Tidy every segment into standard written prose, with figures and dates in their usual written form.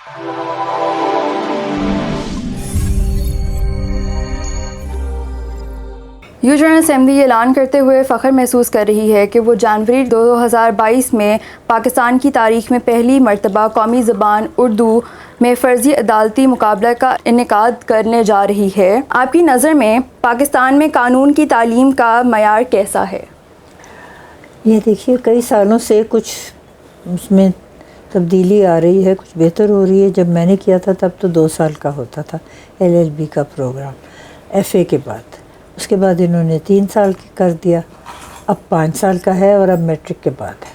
Youth general assembly یہ اعلان کرتے ہوئے فخر محسوس کر رہی ہے کہ وہ جنوری 2022 میں پاکستان کی تاریخ میں پہلی مرتبہ قومی زبان اردو میں فرضی عدالتی مقابلہ کا انعقاد کرنے جا رہی ہے۔ آپ کی نظر میں پاکستان میں قانون کی تعلیم کا معیار کیسا ہے؟ یہ دیکھیے کئی سالوں سے کچھ اس میں تبدیلی آ رہی ہے، کچھ بہتر ہو رہی ہے۔ جب میں نے کیا تھا تب تو 2 سال کا ہوتا تھا LLB کا پروگرام FA کے بعد، اس کے بعد انہوں نے 3 سال کی کر دیا، اب 5 سال کا ہے اور اب میٹرک کے بعد ہے۔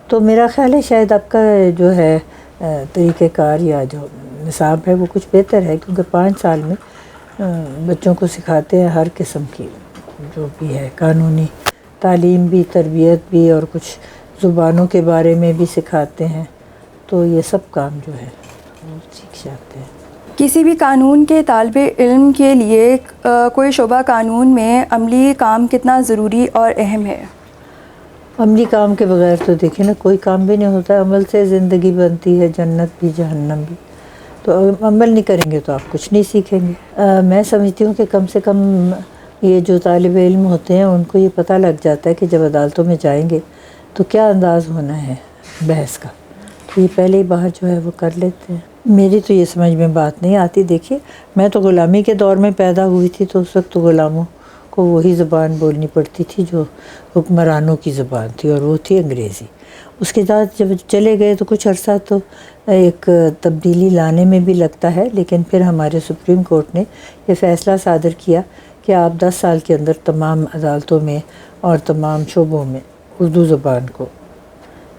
تو میرا خیال ہے شاید اب کا جو ہے طریقہ کار یا جو نصاب ہے وہ کچھ بہتر ہے، کیونکہ 5 سال میں بچوں کو سکھاتے ہیں ہر قسم کی جو بھی ہے قانونی تعلیم بھی، تربیت بھی، اور کچھ زبانوں کے بارے میں بھی سکھاتے ہیں، تو یہ سب کام جو ہے وہ سیکھ جاتے ہیں۔ کسی بھی قانون کے طالب علم کے لیے کوئی شعبہ قانون میں عملی کام کتنا ضروری اور اہم ہے؟ عملی کام کے بغیر تو دیکھیں نا کوئی کام بھی نہیں ہوتا، عمل سے زندگی بنتی ہے، جنت بھی جہنم بھی۔ تو عمل نہیں کریں گے تو آپ کچھ نہیں سیکھیں گے۔ میں سمجھتی ہوں کہ کم سے کم یہ جو طالب علم ہوتے ہیں ان کو یہ پتہ لگ جاتا ہے کہ جب عدالتوں میں جائیں گے تو کیا انداز ہونا ہے بحث کا، تو یہ پہلے ہی باہر جو ہے وہ کر لیتے ہیں۔ میری تو یہ سمجھ میں بات نہیں آتی۔ دیکھیے میں تو غلامی کے دور میں پیدا ہوئی تھی، تو اس وقت تو غلاموں کو وہی زبان بولنی پڑتی تھی جو حکمرانوں کی زبان تھی، اور وہ تھی انگریزی۔ اس کے بعد جب چلے گئے تو کچھ عرصہ تو ایک تبدیلی لانے میں بھی لگتا ہے، لیکن پھر ہمارے سپریم کورٹ نے یہ فیصلہ صادر کیا کہ آپ 10 سال کے اندر تمام عدالتوں میں اور تمام شعبوں میں اردو زبان کو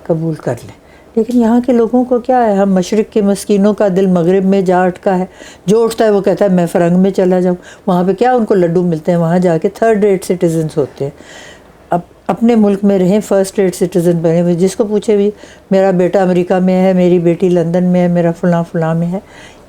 قبول کر لیں۔ لیکن یہاں کے لوگوں کو کیا ہے، ہم مشرق کے مسکینوں کا دل مغرب میں جا اٹکا ہے، جو اٹھتا ہے وہ کہتا ہے میں فرنگ میں چلا جاؤں۔ وہاں پہ کیا ان کو لڈو ملتے ہیں، وہاں جا کے 3rd rate سٹیزنز ہوتے ہیں۔ اب اپنے ملک میں رہیں 1st rate سٹیزن بنے ہوئے، جس کو پوچھے بھی میرا بیٹا امریکہ میں ہے، میری بیٹی لندن میں ہے، میرا فلاں فلاں میں ہے۔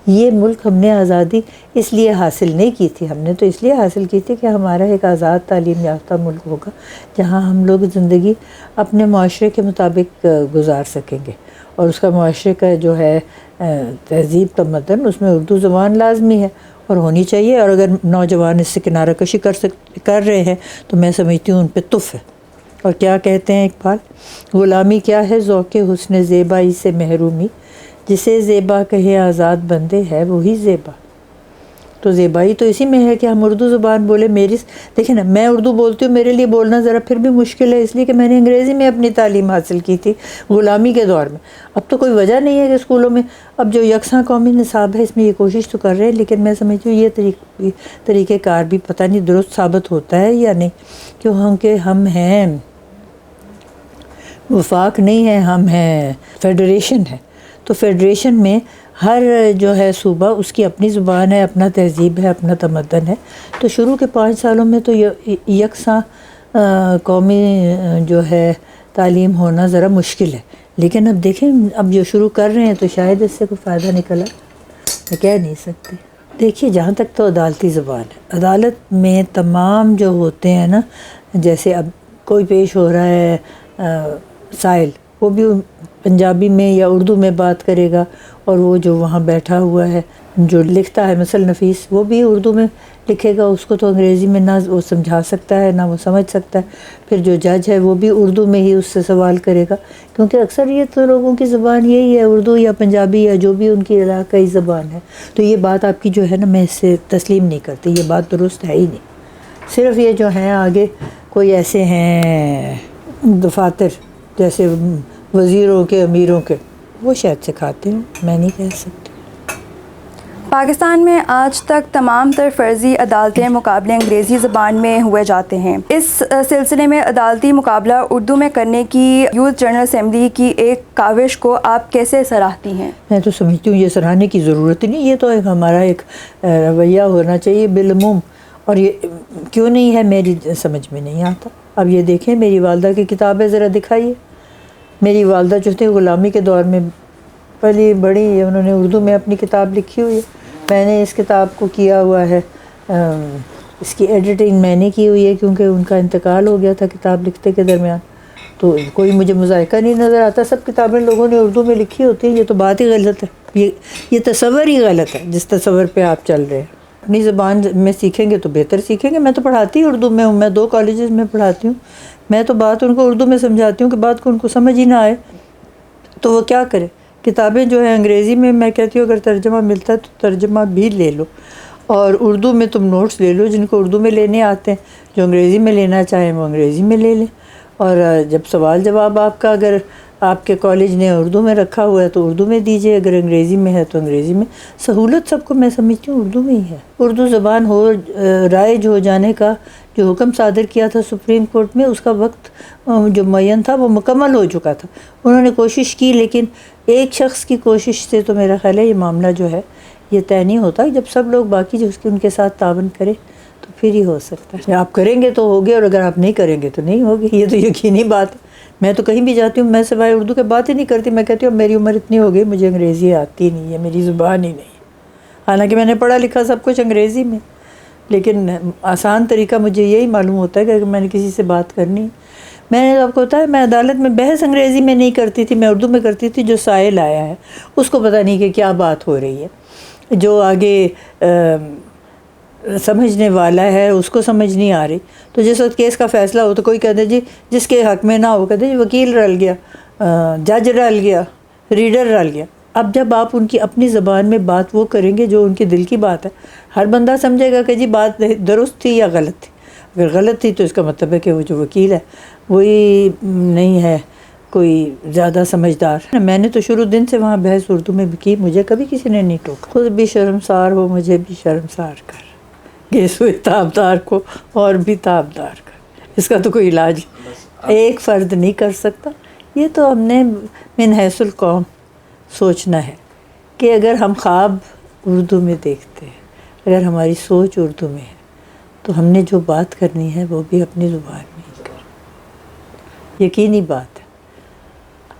یہ ملک ہم نے آزادی اس لیے حاصل نہیں کی تھی، ہم نے تو اس لیے حاصل کی تھی کہ ہمارا ایک آزاد تعلیم یافتہ ملک ہوگا جہاں ہم لوگ زندگی اپنے معاشرے کے مطابق گزار سکیں گے، اور اس کا معاشرے کا جو ہے تہذیب تمدن، اس میں اردو زبان لازمی ہے اور ہونی چاہیے۔ اور اگر نوجوان اس سے کنارہ کشی کر رہے ہیں تو میں سمجھتی ہوں ان پہ تف ہے۔ اور کیا کہتے ہیں اقبال، غلامی کیا ہے ذوق حسن زیبائی سے محرومی، جسے زیبا کہے آزاد بندے ہے وہی زیبا۔ تو زیبائی تو اسی میں ہے کہ ہم اردو زبان بولیں۔ دیکھیں نا، میں اردو بولتی ہوں، میرے لیے بولنا ذرا پھر بھی مشکل ہے، اس لیے کہ میں نے انگریزی میں اپنی تعلیم حاصل کی تھی غلامی کے دور میں۔ اب تو کوئی وجہ نہیں ہے کہ اسکولوں میں اب جو یکساں قومی نصاب ہے اس میں یہ کوشش تو کر رہے ہیں، لیکن میں سمجھتی ہوں یہ طریقہ کار بھی پتہ نہیں درست ثابت ہوتا ہے یا نہیں، کیونکہ ہم ہیں وفاق نہیں ہے، ہم ہیں فیڈریشن ہے۔ تو فیڈریشن میں ہر جو ہے صوبہ اس کی اپنی زبان ہے، اپنا تہذیب ہے، اپنا تمدن ہے۔ تو شروع کے 5 سالوں میں تو یکساں قومی جو ہے تعلیم ہونا ذرا مشکل ہے، لیکن اب دیکھیں اب جو شروع کر رہے ہیں تو شاید اس سے کوئی فائدہ نکلا، میں کہہ نہیں سکتی۔ دیکھیے جہاں تک تو عدالتی زبان ہے، عدالت میں تمام جو ہوتے ہیں نا، جیسے اب کوئی پیش ہو رہا ہے سائل، وہ بھی پنجابی میں یا اردو میں بات کرے گا، اور وہ جو وہاں بیٹھا ہوا ہے جو لکھتا ہے مثل نفیس، وہ بھی اردو میں لکھے گا، اس کو تو انگریزی میں نہ وہ سمجھا سکتا ہے نہ وہ سمجھ سکتا ہے۔ پھر جو جج ہے وہ بھی اردو میں ہی اس سے سوال کرے گا، کیونکہ اکثر یہ تو لوگوں کی زبان یہی ہے، اردو یا پنجابی یا جو بھی ان کی علاقائی زبان ہے۔ تو یہ بات آپ کی جو ہے نا، میں اس سے تسلیم نہیں کرتی، یہ بات درست ہے ہی نہیں۔ صرف یہ جو ہیں آگے کوئی ایسے ہیں دفاتر جیسے وزیروں کے امیروں کے، وہ شاید سکھاتے ہیں، میں نہیں کہہ سکتی۔ پاکستان میں آج تک تمام تر فرضی عدالتی مقابلے انگریزی زبان میں ہوئے جاتے ہیں۔ اس سلسلے میں عدالتی مقابلہ اردو میں کرنے کی یوتھ جنرل اسمبلی کی ایک کاوش کو آپ کیسے سراہتی ہیں؟ میں تو سمجھتی ہوں یہ سراہنے کی ضرورت نہیں، یہ تو ہمارا ایک رویہ ہونا چاہیے بالعموم، اور یہ کیوں نہیں ہے میری سمجھ میں نہیں آتا۔ اب یہ دیکھیں میری والدہ کی کتابیں ذرا دکھائیے، میری والدہ جو تھی غلامی کے دور میں پلی بڑی، انہوں نے اردو میں اپنی کتاب لکھی ہوئی ہے۔ میں نے اس کتاب کو کیا ہوا ہے، اس کی ایڈیٹنگ میں نے کی ہوئی ہے، کیونکہ ان کا انتقال ہو گیا تھا کتاب لکھتے کے درمیان، تو کوئی مجھے مذائقہ نہیں نظر آتا. سب کتابیں لوگوں نے اردو میں لکھی ہوتی ہیں. یہ تو بات ہی غلط ہے. یہ تصور ہی غلط ہے جس تصور پہ آپ چل رہے ہیں. اپنی زبان میں سیکھیں گے تو بہتر سیکھیں گے. میں تو پڑھاتی اردو میں ہوں. میں 2 کالجز میں پڑھاتی ہوں. میں تو بات ان کو اردو میں سمجھاتی ہوں کہ بات کو ان کو سمجھ ہی نہ آئے تو وہ کیا کرے. کتابیں جو ہیں انگریزی میں کہتی ہوں اگر ترجمہ ملتا ہے تو ترجمہ بھی لے لو, اور اردو میں تم نوٹس لے لو جن کو اردو میں لینے آتے ہیں. جو انگریزی میں لینا چاہیں وہ انگریزی میں لے لیں. اور جب سوال جواب آپ کا اگر آپ کے کالج نے اردو میں رکھا ہوا ہے تو اردو میں دیجیے, اگر انگریزی میں ہے تو انگریزی میں. سہولت سب کو میں سمجھتی ہوں اردو میں ہی ہے. اردو زبان رائج ہو جانے کا جو حکم صادر کیا تھا سپریم کورٹ میں, اس کا وقت جو معین تھا وہ مکمل ہو چکا تھا. انہوں نے کوشش کی, لیکن ایک شخص کی کوشش سے تو میرا خیال ہے یہ معاملہ جو ہے یہ طے نہیں ہوتا. جب سب لوگ باقی جو ان کے ساتھ تعاون کرے تو پھر ہی ہو سکتا ہے. آپ کریں گے تو ہوگے, اور اگر آپ نہیں کریں گے تو نہیں ہوگی. یہ تو یقینی بات ہے. میں تو کہیں بھی جاتی ہوں, میں سوائے اردو کے بات ہی نہیں کرتی. میں کہتی ہوں میری عمر اتنی ہو گئی, مجھے انگریزی آتی نہیں ہے, میری زبان ہی نہیں. حالانکہ میں نے پڑھا لکھا سب کچھ انگریزی میں, لیکن آسان طریقہ مجھے یہی معلوم ہوتا ہے کہ اگر میں نے کسی سے بات کرنی. میں نے آپ کو بتایا میں عدالت میں بحث انگریزی میں نہیں کرتی تھی, میں اردو میں کرتی تھی. جو سائل آیا ہے اس کو پتہ نہیں کہ کیا بات ہو رہی ہے, جو آگے سمجھنے والا ہے اس کو سمجھ نہیں آ رہی. تو جس وقت کیس کا فیصلہ ہو تو کوئی کہتے جی جس کے حق میں نہ ہو, کہتے جی وکیل رل گیا, جج رل گیا, ریڈر رل گیا. اب جب آپ ان کی اپنی زبان میں بات وہ کریں گے جو ان کے دل کی بات ہے, ہر بندہ سمجھے گا کہ جی بات درست تھی یا غلط تھی. اگر غلط تھی تو اس کا مطلب ہے کہ وہ جو وکیل ہے وہی نہیں ہے کوئی زیادہ سمجھدار. میں نے تو شروع دن سے وہاں بحث اردو میں بھی کی, مجھے کبھی کسی نے نہیں ٹوکا. خود بھی شرمسار ہو مجھے بھی شرمسار کر, گیسوئے تابدار کو اور بھی تابدار کر. اس کا تو کوئی علاج ایک فرد نہیں کر سکتا. یہ تو ہم نے من حیث القوم سوچنا ہے کہ اگر ہم خواب اردو میں دیکھتے ہیں, اگر ہماری سوچ اردو میں ہے تو ہم نے جو بات کرنی ہے وہ بھی اپنی زبان میں ہی کریں. یقینی بات ہے,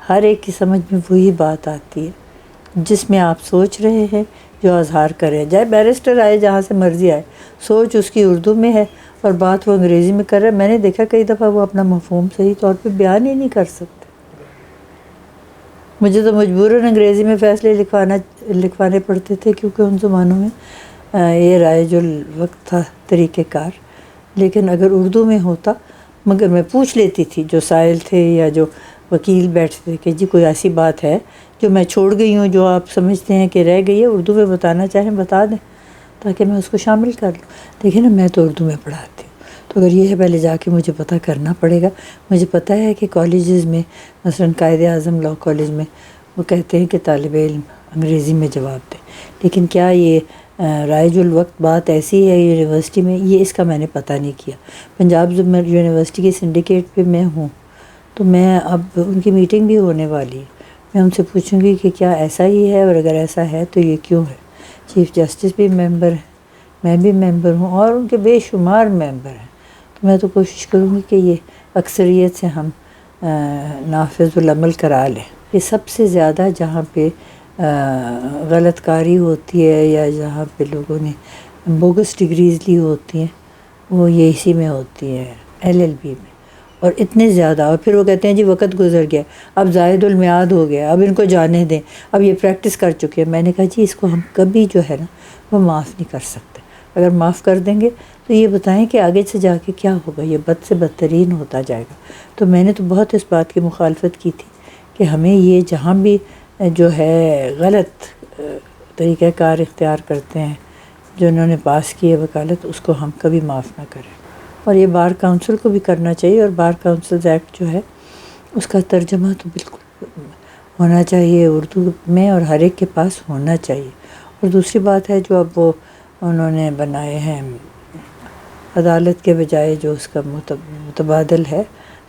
ہر ایک کی سمجھ میں وہی بات آتی ہے جس میں آپ سوچ رہے ہیں, جو اظہار کرے. چاہے بیرسٹر آئے جہاں سے مرضی آئے, سوچ اس کی اردو میں ہے اور بات وہ انگریزی میں کر رہا ہے. میں نے دیکھا کئی دفعہ وہ اپنا مفہوم صحیح طور پہ بیان ہی نہیں کر سکتے. مجھے تو مجبوراً انگریزی میں فیصلے لکھوانے پڑتے تھے, کیونکہ ان زمانوں میں یہ رائج الوقت تھا طریقہ کار. لیکن اگر اردو میں ہوتا, مگر میں پوچھ لیتی تھی جو سائل تھے یا جو وکیل بیٹھتے تھے کہ جی کوئی ایسی بات ہے جو میں چھوڑ گئی ہوں, جو آپ سمجھتے ہیں کہ رہ گئی ہے, اردو میں بتانا چاہیں بتا دیں تاکہ میں اس کو شامل کر لوں. دیکھیں نا, میں تو اردو میں پڑھاتی ہوں, تو اگر یہ ہے پہلے جا کے مجھے پتہ کرنا پڑے گا. مجھے پتہ ہے کہ کالجز میں مثلاً قائد اعظم لاء کالج میں وہ کہتے ہیں کہ طالب علم انگریزی میں جواب دیں, لیکن کیا یہ رائج الوقت بات ایسی ہے یونیورسٹی میں, یہ اس کا میں نے پتہ نہیں کیا. پنجاب یونیورسٹی کے سنڈیکیٹ پہ میں ہوں, تو میں اب ان کی میٹنگ بھی ہونے والی ہے. میں ان سے پوچھوں گی کہ کیا ایسا ہی ہے, اور اگر ایسا ہے تو یہ کیوں ہے. چیف جسٹس بھی ممبر ہیں, میں بھی ممبر ہوں, اور ان کے بے شمار ممبر ہیں. تو میں تو کوشش کروں گی کہ یہ اکثریت سے ہم نافذ العمل کرا لیں. یہ سب سے زیادہ جہاں پہ غلط کاری ہوتی ہے یا جہاں پہ لوگوں نے بوگس ڈگریز لی ہوتی ہیں, وہ یہ اسی میں ہوتی ہے, LLB میں. اور اتنے زیادہ, اور پھر وہ کہتے ہیں جی وقت گزر گیا, اب زائد المیعاد ہو گیا, اب ان کو جانے دیں, اب یہ پریکٹس کر چکے ہیں. میں نے کہا جی اس کو ہم کبھی جو ہے نا وہ معاف نہیں کر سکتے. اگر معاف کر دیں گے تو یہ بتائیں کہ آگے سے جا کے کیا ہوگا, یہ بد سے بدترین ہوتا جائے گا. تو میں نے تو بہت اس بات کی مخالفت کی تھی کہ ہمیں یہ جہاں بھی جو ہے غلط طریقہ کار اختیار کرتے ہیں جو انہوں نے پاس کی ہے وکالت, اس کو ہم کبھی معاف نہ کریں. اور یہ بار کونسل کو بھی کرنا چاہیے, اور بار کونسلز ایکٹ جو ہے اس کا ترجمہ تو بالکل ہونا چاہیے اردو میں, اور ہر ایک کے پاس ہونا چاہیے. اور دوسری بات ہے جو اب وہ انہوں نے بنائے ہیں عدالت کے بجائے جو اس کا متبادل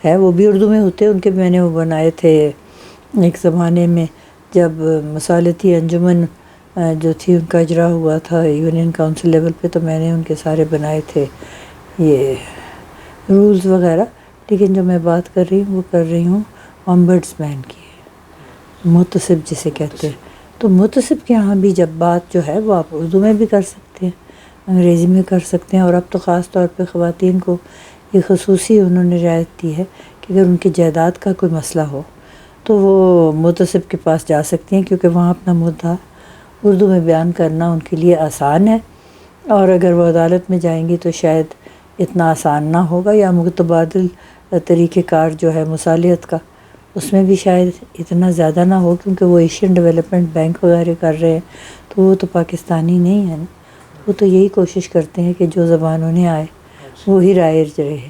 ہے وہ بھی اردو میں ہوتے ہیں. ان کے میں نے وہ بنائے تھے ایک زمانے میں جب مصالحتی انجمن جو تھی ان کا اجرا ہوا تھا یونین کونسل لیول پہ, تو میں نے ان کے سارے بنائے تھے یہ رولز وغیرہ. لیکن جو میں بات کر رہی ہوں وہ کر رہی ہوں ombudsman کی, محتسب جسے کہتے ہیں. تو محتسب کے ہاں بھی جب بات جو ہے وہ آپ اردو میں بھی کر سکتے ہیں, انگریزی میں کر سکتے ہیں. اور اب تو خاص طور پہ خواتین کو یہ خصوصی انہوں نے رعایت دی ہے کہ کہ اگر ان کی جائیداد کا کوئی مسئلہ ہو تو وہ محتسب کے پاس جا سکتی ہیں، کیونکہ وہاں اپنا مدعا اردو میں بیان کرنا ان کے لیے آسان ہے، اور اگر وہ عدالت میں جائیں گی تو شاید اتنا آسان نہ ہوگا، یا متبادل طریقہ کار جو ہے مصالحت کا اس میں بھی شاید اتنا زیادہ نہ ہو، کیونکہ وہ ایشین ڈیولپمنٹ بینک وغیرہ کر رہے ہیں تو وہ تو پاکستانی نہیں ہیں نا، وہ تو یہی کوشش کرتے ہیں کہ جو زبان انہیں آئے وہی رائج رہے۔